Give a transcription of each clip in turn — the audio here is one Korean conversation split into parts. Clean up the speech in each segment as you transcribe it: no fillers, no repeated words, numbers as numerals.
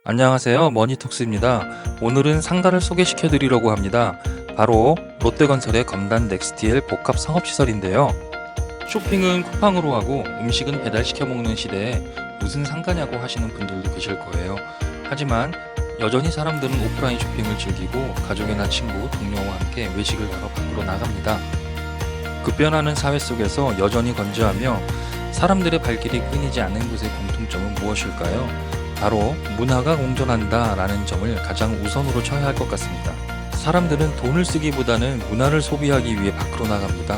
안녕하세요. 머니톡스입니다. 오늘은 상가를 소개시켜 드리려고 합니다. 바로 롯데건설의 검단 넥스티엘 복합 상업시설인데요. 쇼핑은 쿠팡으로 하고 음식은 배달시켜 먹는 시대에 무슨 상가냐고 하시는 분들도 계실 거예요. 하지만 여전히 사람들은 오프라인 쇼핑을 즐기고 가족이나 친구, 동료와 함께 외식을 하러 밖으로 나갑니다. 급변하는 사회 속에서 여전히 건재하며 사람들의 발길이 끊이지 않는 곳의 공통점은 무엇일까요? 바로 문화가 공존한다 라는 점을 가장 우선으로 쳐야 할 것 같습니다. 사람들은 돈을 쓰기보다는 문화를 소비하기 위해 밖으로 나갑니다.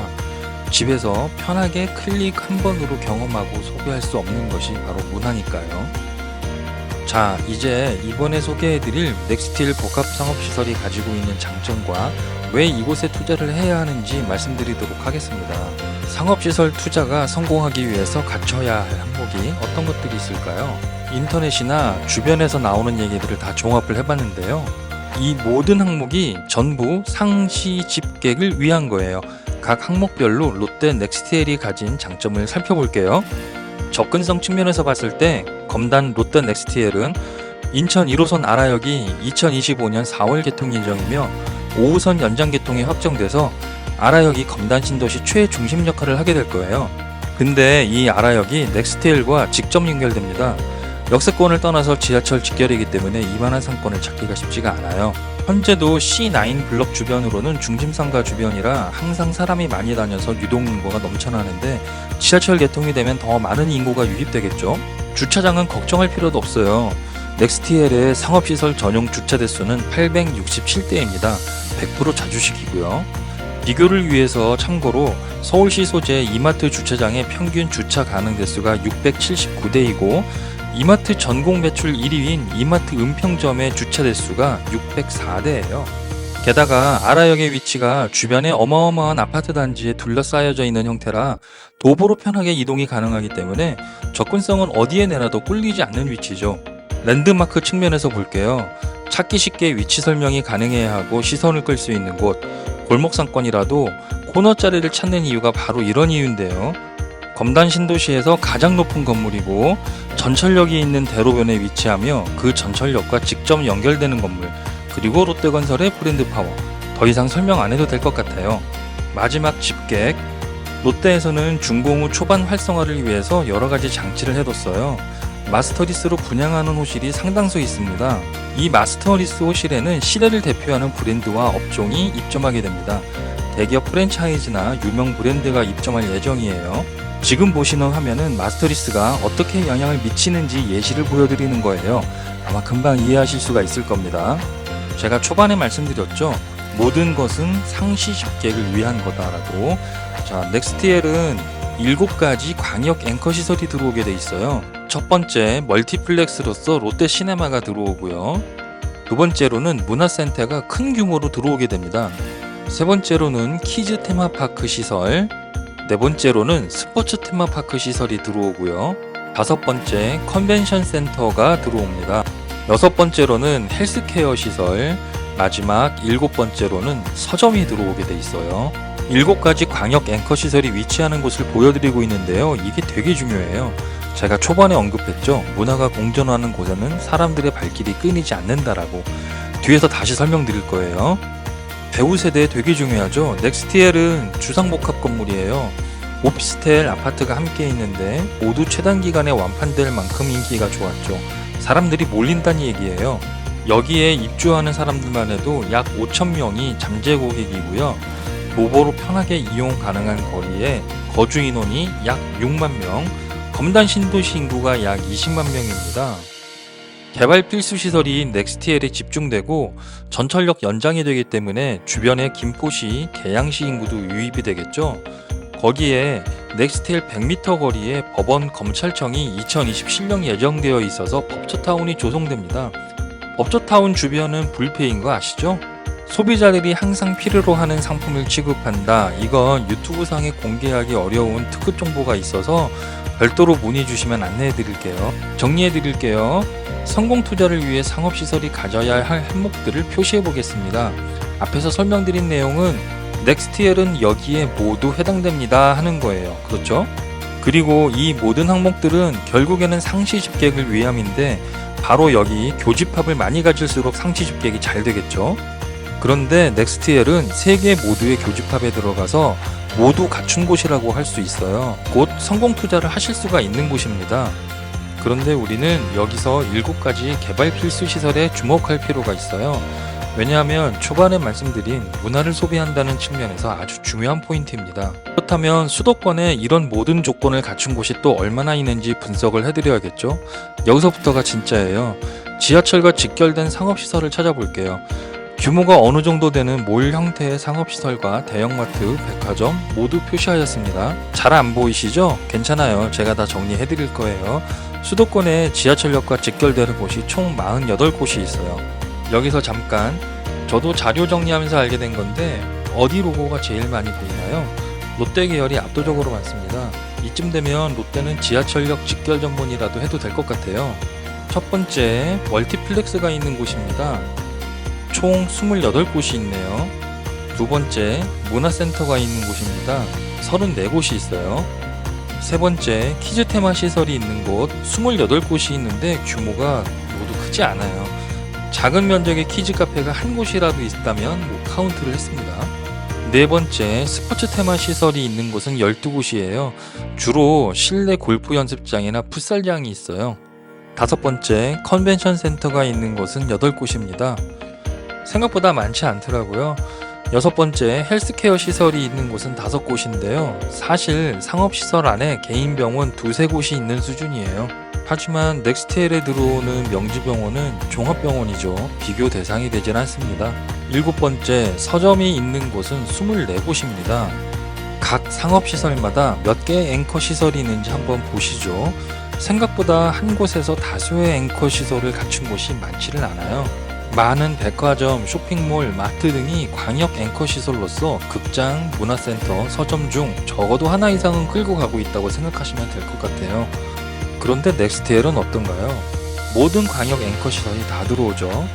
집에서 편하게 클릭 한 번으로 경험하고 소비할 수 없는 것이 바로 문화니까요. 자, 이제 이번에 소개해드릴 넥스티엘 복합상업시설이 가지고 있는 장점과 왜 이곳에 투자를 해야 하는지 말씀드리도록 하겠습니다. 상업시설 투자가 성공하기 위해서 갖춰야 할 항목이 어떤 것들이 있을까요? 인터넷이나 주변에서 나오는 얘기들을 다 종합을 해봤는데요. 이 모든 항목이 전부 상시 집객을 위한 거예요. 각 항목별로 롯데 넥스티엘이 가진 장점을 살펴볼게요. 접근성 측면에서 봤을 때 검단 롯데 넥스티엘은 인천 1호선 아라역이 2025년 4월 개통 예정이며 5호선 연장 개통이 확정돼서 아라역이 검단 신도시 최중심 역할을 하게 될 거예요. 근데 이 아라역이 넥스티엘과 직접 연결됩니다. 역세권을 떠나서 지하철 직결이기 때문에 이만한 상권을 찾기가 쉽지가 않아요. 현재도 C9 블럭 주변으로는 중심상가 주변이라 항상 사람이 많이 다녀서 유동 인구가 넘쳐나는데 지하철 개통이 되면 더 많은 인구가 유입되겠죠. 주차장은 걱정할 필요도 없어요. 넥스티엘의 상업시설 전용 주차 대수는 867대입니다. 100% 자주식이고요. 비교를 위해서 참고로 서울시 소재 이마트 주차장의 평균 주차 가능 대수가 679대이고 이마트 전국 매출 1위인 이마트 은평점의 주차 대수가 604대예요. 게다가 아라역의 위치가 주변에 어마어마한 아파트 단지에 둘러싸여져 있는 형태라 도보로 편하게 이동이 가능하기 때문에 접근성은 어디에 내놔도 꿀리지 않는 위치죠. 랜드마크 측면에서 볼게요. 찾기 쉽게 위치 설명이 가능해야 하고 시선을 끌 수 있는 곳, 골목 상권이라도 코너 자리를 찾는 이유가 바로 이런 이유인데요. 검단 신도시에서 가장 높은 건물이고 전철역이 있는 대로변에 위치하며 그 전철역과 직접 연결되는 건물, 그리고 롯데건설의 브랜드 파워, 더 이상 설명 안 해도 될 것 같아요. 마지막 집객, 롯데에서는 준공후 초반 활성화를 위해서 여러가지 장치를 해뒀어요. 마스터리스로 분양하는 호실이 상당수 있습니다. 이 마스터리스 호실에는 시대를 대표하는 브랜드와 업종이 입점하게 됩니다. 대기업 프랜차이즈나 유명 브랜드가 입점할 예정이에요. 지금 보시는 화면은 마스터리스가 어떻게 영향을 미치는지 예시를 보여드리는 거예요. 아마 금방 이해하실 수가 있을 겁니다. 제가 초반에 말씀드렸죠. 모든 것은 상시 집객을 위한 거다라고. 자, 넥스티엘은 7가지 광역 앵커 시설이 들어오게 돼 있어요. 첫 번째, 멀티플렉스로서 롯데시네마가 들어오고요. 두 번째로는 문화센터가 큰 규모로 들어오게 됩니다. 세 번째로는 키즈 테마파크 시설, 네 번째로는 스포츠 테마파크 시설이 들어오고요. 다섯 번째, 컨벤션 센터가 들어옵니다. 여섯 번째로는 헬스케어 시설, 마지막 일곱 번째로는 서점이 들어오게 돼 있어요. 7가지 광역 앵커 시설이 위치하는 곳을 보여드리고 있는데요. 이게 되게 중요해요. 제가 초반에 언급했죠. 문화가 공존하는 곳에는 사람들의 발길이 끊이지 않는다라고. 뒤에서 다시 설명드릴 거예요. 배우 세대 되게 중요하죠. 넥스티엘은 주상복합 건물이에요. 오피스텔, 아파트가 함께 있는데 모두 최단 기간에 완판될 만큼 인기가 좋았죠. 사람들이 몰린다는 얘기예요. 여기에 입주하는 사람들만 해도 약 5,000명이 잠재 고객이고요. 도보로 편하게 이용 가능한 거리에 거주 인원이 약 6만 명, 검단 신도시 인구가 약 20만 명입니다. 개발 필수 시설이 넥스티엘에 집중되고 전철역 연장이 되기 때문에 주변에 김포시, 계양시 인구도 유입이 되겠죠. 거기에 넥스티엘 100m 거리에 법원, 검찰청이 2027년 예정되어 있어서 법조타운이 조성됩니다. 법조타운 주변은 불패인 거 아시죠? 소비자들이 항상 필요로 하는 상품을 취급한다. 이건 유튜브상에 공개하기 어려운 특급 정보가 있어서 별도로 문의 주시면 안내해 드릴게요. 정리해 드릴게요. 성공 투자를 위해 상업시설이 가져야 할 항목들을 표시해 보겠습니다. 앞에서 설명드린 내용은 넥스티엘은 여기에 모두 해당됩니다 하는 거예요. 그렇죠? 그리고 이 모든 항목들은 결국에는 상시 집객을 위함인데 바로 여기 교집합을 많이 가질수록 상시 집객이 잘 되겠죠. 그런데 넥스트엘은 3개 모두의 교집합에 들어가서 모두 갖춘 곳이라고 할 수 있어요. 곧 성공 투자를 하실 수가 있는 곳입니다. 그런데 우리는 여기서 7가지 개발 필수 시설에 주목할 필요가 있어요. 왜냐하면 초반에 말씀드린 문화를 소비한다는 측면에서 아주 중요한 포인트입니다. 그렇다면 수도권에 이런 모든 조건을 갖춘 곳이 또 얼마나 있는지 분석을 해드려야겠죠. 여기서부터가 진짜예요. 지하철과 직결된 상업시설을 찾아볼게요. 규모가 어느 정도 되는 몰 형태의 상업시설과 대형마트, 백화점 모두 표시하였습니다. 잘 안 보이시죠? 괜찮아요. 제가 다 정리해드릴 거예요. 수도권에 지하철역과 직결되는 곳이 총 48곳이 있어요. 여기서 잠깐, 저도 자료 정리하면서 알게 된 건데 어디 로고가 제일 많이 보이나요? 롯데 계열이 압도적으로 많습니다. 이쯤 되면 롯데는 지하철역 직결 전문이라도 해도 될 것 같아요. 첫 번째, 멀티플렉스가 있는 곳입니다. 총 28곳이 있네요. 두 번째, 문화센터가 있는 곳입니다. 34곳이 있어요. 세 번째, 키즈 테마 시설이 있는 곳 28곳이 있는데 규모가 모두 크지 않아요. 작은 면적의 키즈 카페가 한 곳이라도 있다면 카운트를 했습니다. 네 번째, 스포츠 테마 시설이 있는 곳은 12곳이에요. 주로 실내 골프 연습장이나 풋살장이 있어요. 다섯 번째, 컨벤션 센터가 있는 곳은 8곳입니다. 생각보다 많지 않더라고요. 여섯 번째, 헬스케어 시설이 있는 곳은 5곳인데요. 사실 상업시설 안에 개인 병원 2-3곳이 있는 수준이에요. 하지만 넥스트엘에 들어오는 명지병원은 종합병원이죠. 비교 대상이 되질 않습니다. 일곱 번째, 서점이 있는 곳은 24곳입니다. 각 상업시설마다 몇 개의 앵커 시설이 있는지 한번 보시죠. 생각보다 한 곳에서 다수의 앵커 시설을 갖춘 곳이 많지는 않아요. 많은 백화점, 쇼핑몰, 마트 등이 광역 앵커 시설로서 극장, 문화센터, 서점 중 적어도 하나 이상은 끌고 가고 있다고 생각하시면 될 것 같아요. 그런데 넥스트엘은 어떤가요? 모든 광역 앵커 시설이 다 들어오죠.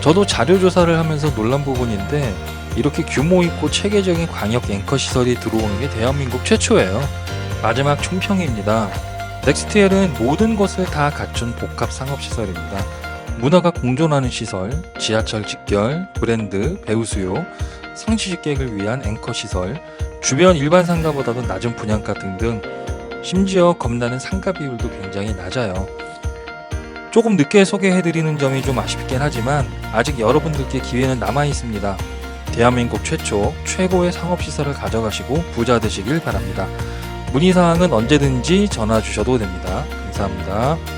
저도 자료 조사를 하면서 놀란 부분인데 이렇게 규모 있고 체계적인 광역 앵커 시설이 들어오는 게 대한민국 최초예요. 마지막 총평입니다. 넥스트엘은 모든 것을 다 갖춘 복합 상업시설입니다. 문화가 공존하는 시설, 지하철 직결, 브랜드, 배우 수요, 상시 집객을 위한 앵커 시설, 주변 일반 상가보다도 낮은 분양가 등등, 심지어 겁나는 상가 비율도 굉장히 낮아요. 조금 늦게 소개해드리는 점이 좀 아쉽긴 하지만 아직 여러분들께 기회는 남아있습니다. 대한민국 최초, 최고의 상업시설을 가져가시고 부자 되시길 바랍니다. 문의사항은 언제든지 전화 주셔도 됩니다. 감사합니다.